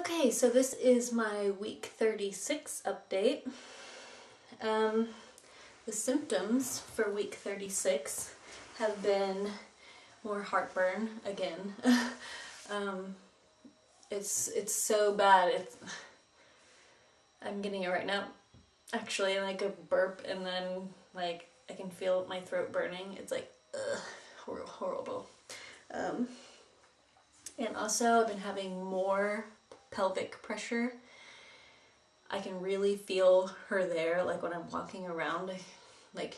Okay, so this is my week 36 update. The symptoms for week 36 have been more heartburn again. It's so bad. I'm getting it right now. Actually, like a burp, and then like I can feel my throat burning. It's like horrible. And also I've been having more pelvic pressure. I can really feel her there, like when I'm walking around, like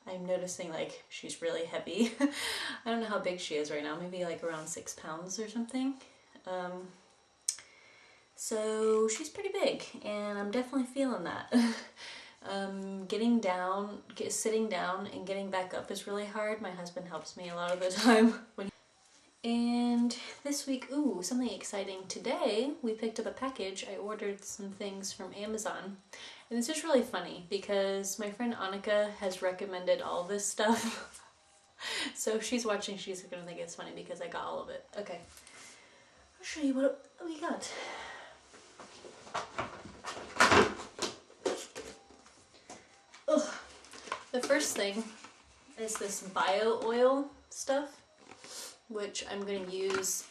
I'm noticing like she's really heavy. I don't know how big she is right now, maybe like around 6 pounds or something. So she's pretty big, and I'm definitely feeling that. Sitting down and getting back up is really hard. My husband helps me a lot of the time. And this week, something exciting. Today, we picked up a package. I ordered some things from Amazon. And this is really funny because my friend Annika has recommended all this stuff. So if she's watching, she's gonna think it's funny because I got all of it. Okay, I'll show you what we got. The first thing is this bio oil stuff, which I'm going to use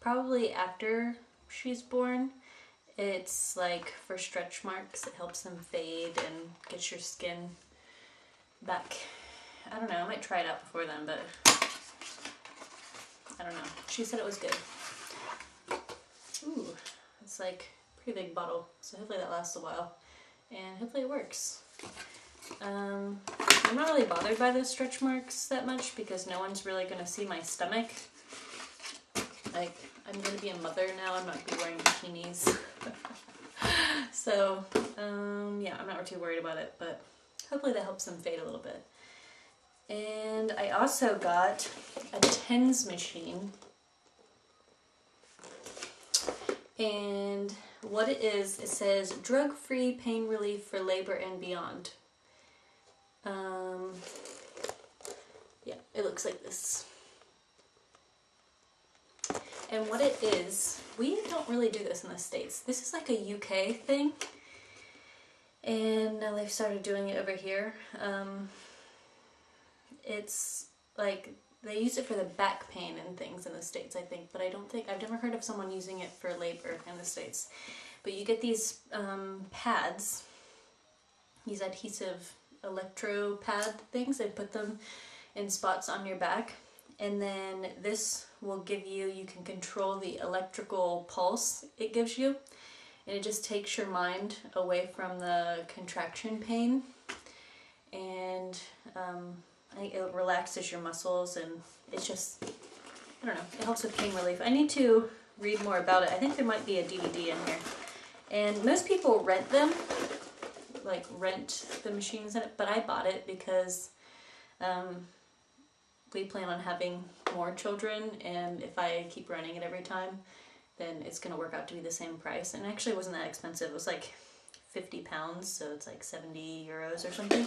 probably after she's born. It's like for stretch marks. It helps them fade and gets your skin back. I don't know, I might try it out before then, but I don't know. She said it was good. Ooh, it's like a pretty big bottle, so hopefully that lasts a while, and hopefully it works. I'm not really bothered by those stretch marks that much because no one's really going to see my stomach. Like, I'm going to be a mother now, I'm not going to be wearing bikinis. So, yeah, I'm not too worried about it, but hopefully that helps them fade a little bit. And I also got a TENS machine. And what it is, it says drug-free pain relief for labor and beyond. Yeah, it looks like this. And what it is, we don't really do this in the States. This is like a UK thing. And now they've started doing it over here. It's like, they use it for the back pain and things in the States, I think. But I've never heard of someone using it for labor in the States. But you get these pads, these adhesive electro pad things, and put them in spots on your back, and then this will give you can control the electrical pulse it gives you, and it just takes your mind away from the contraction pain, and I think it relaxes your muscles, and it's just, I don't know, it helps with pain relief. I need to read more about it. I think there might be a DVD in here, and most people rent them, like rent the machines in it, but I bought it because we plan on having more children, and if I keep running it every time, then it's going to work out to be the same price. And actually it wasn't that expensive. It was like 50 pounds, so it's like 70 euros or something.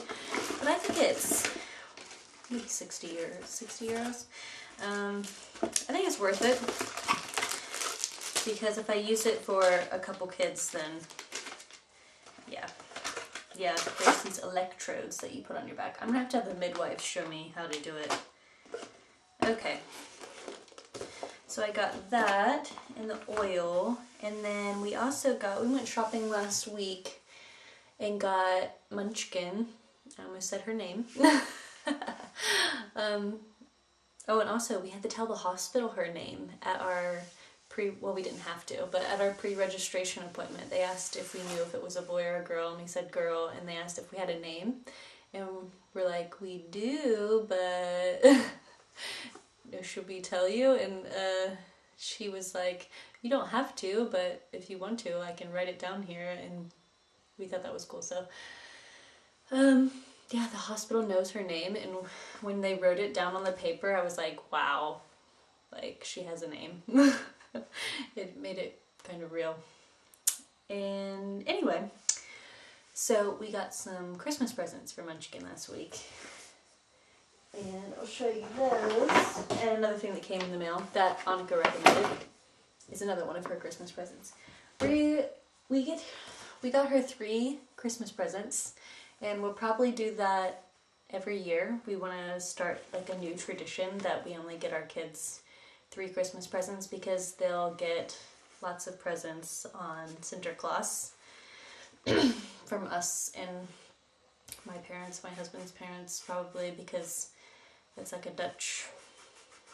But I think it's maybe 60 euros. I think it's worth it because if I use it for a couple kids, then yeah, there's these electrodes that you put on your back. I'm gonna have to have the midwife show me how to do it. Okay, so I got that and the oil, and then we went shopping last week and got Munchkin. I almost said her name. Oh, and also we had to tell the hospital her name at our we didn't have to, but at our pre-registration appointment, they asked if we knew if it was a boy or a girl, and we said girl, and they asked if we had a name, and we're like, we do, but should we tell you? And she was like, you don't have to, but if you want to, I can write it down here, and we thought that was cool. So yeah, the hospital knows her name, and when they wrote it down on the paper, I was like, wow, like she has a name. It made it kind of real. And anyway, so we got some Christmas presents for Munchkin last week. And I'll show you those. And another thing that came in the mail that Annika recommended. is another one of her Christmas presents. We got her 3 Christmas presents, and we'll probably do that every year. We want to start like a new tradition that we only get our kids 3 Christmas presents because they'll get lots of presents on Sinterklaas from us and my parents, my husband's parents, probably because it's like a Dutch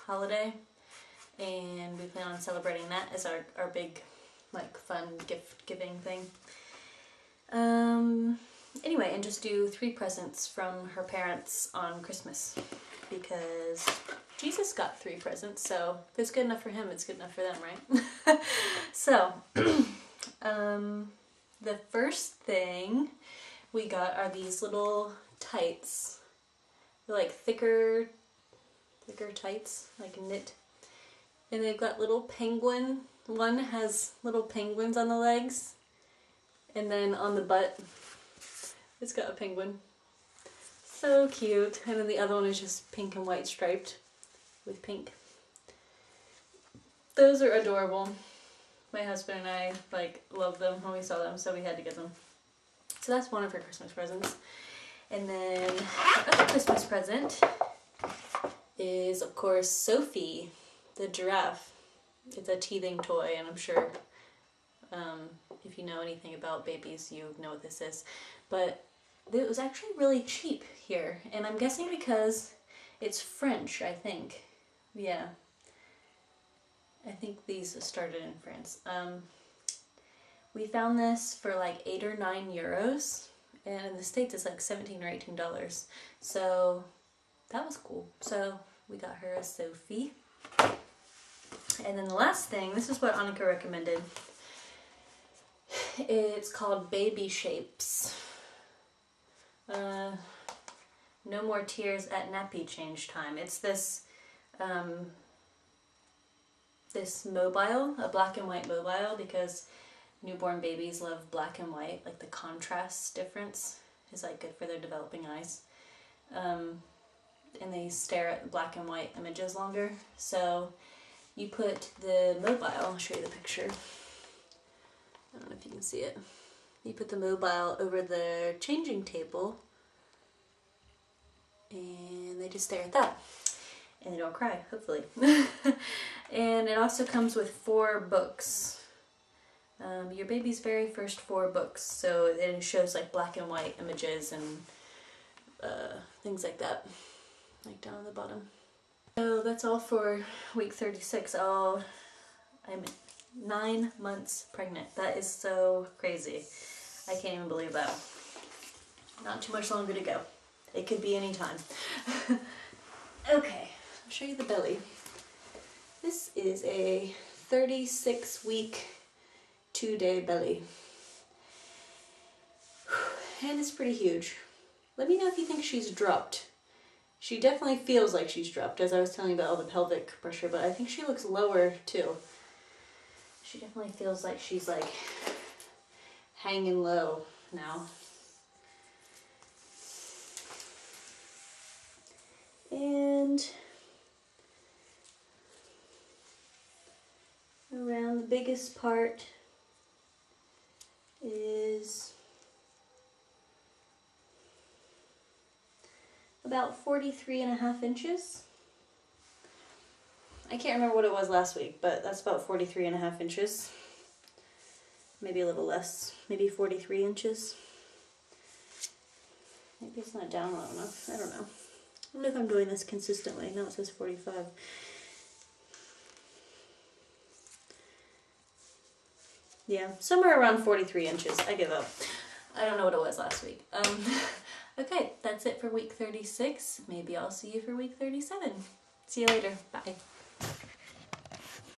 holiday, and we plan on celebrating that as our big like fun gift giving thing. Anyway, and just do 3 presents from her parents on Christmas because Jesus got 3 presents, so if it's good enough for him, it's good enough for them, right? So, the first thing we got are these little tights. They're like thicker tights, like knit. And they've got little penguin. One has little penguins on the legs. And then on the butt, it's got a penguin. So cute. And then the other one is just pink and white striped with pink. Those are adorable. My husband and I like loved them when we saw them, so we had to get them. So that's one of her Christmas presents. And then the other Christmas present is, of course, Sophie, the giraffe. It's a teething toy, and I'm sure if you know anything about babies, you know what this is. But it was actually really cheap here, and I'm guessing because it's French, I think. Yeah. I think these started in France. We found this for like 8 or 9 euros, and in the States it's like $17 or $18. So that was cool. So we got her a Sophie. And then the last thing, this is what Annika recommended. It's called Baby Shapes. No more tears at nappy change time. It's this this mobile, a black and white mobile, because newborn babies love black and white, like the contrast difference is like good for their developing eyes. And they stare at black and white images longer. So you put the mobile, I'll show you the picture. I don't know if you can see it. You put the mobile over the changing table and they just stare at that. And they don't cry, hopefully. And it also comes with 4 books. Your baby's very first 4 books. So it shows like black and white images and things like that. Like down on the bottom. So that's all for week 36. I'm 9 months pregnant. That is so crazy. I can't even believe that. Not too much longer to go. It could be any time. Okay, I'll show you the belly. This is a 36-week, 2-day belly. And it's pretty huge. Let me know if you think she's dropped. She definitely feels like she's dropped, as I was telling you about all the pelvic pressure, but I think she looks lower too. She definitely feels like she's like hanging low now. And around the biggest part is about 43.5 inches. I can't remember what it was last week, but that's about 43.5 inches. Maybe a little less, maybe 43 inches. Maybe it's not down low enough, I don't know. I wonder if I'm doing this consistently. Now it says 45. Yeah, somewhere around 43 inches. I give up. I don't know what it was last week. Okay, that's it for week 36. Maybe I'll see you for week 37. See you later. Bye.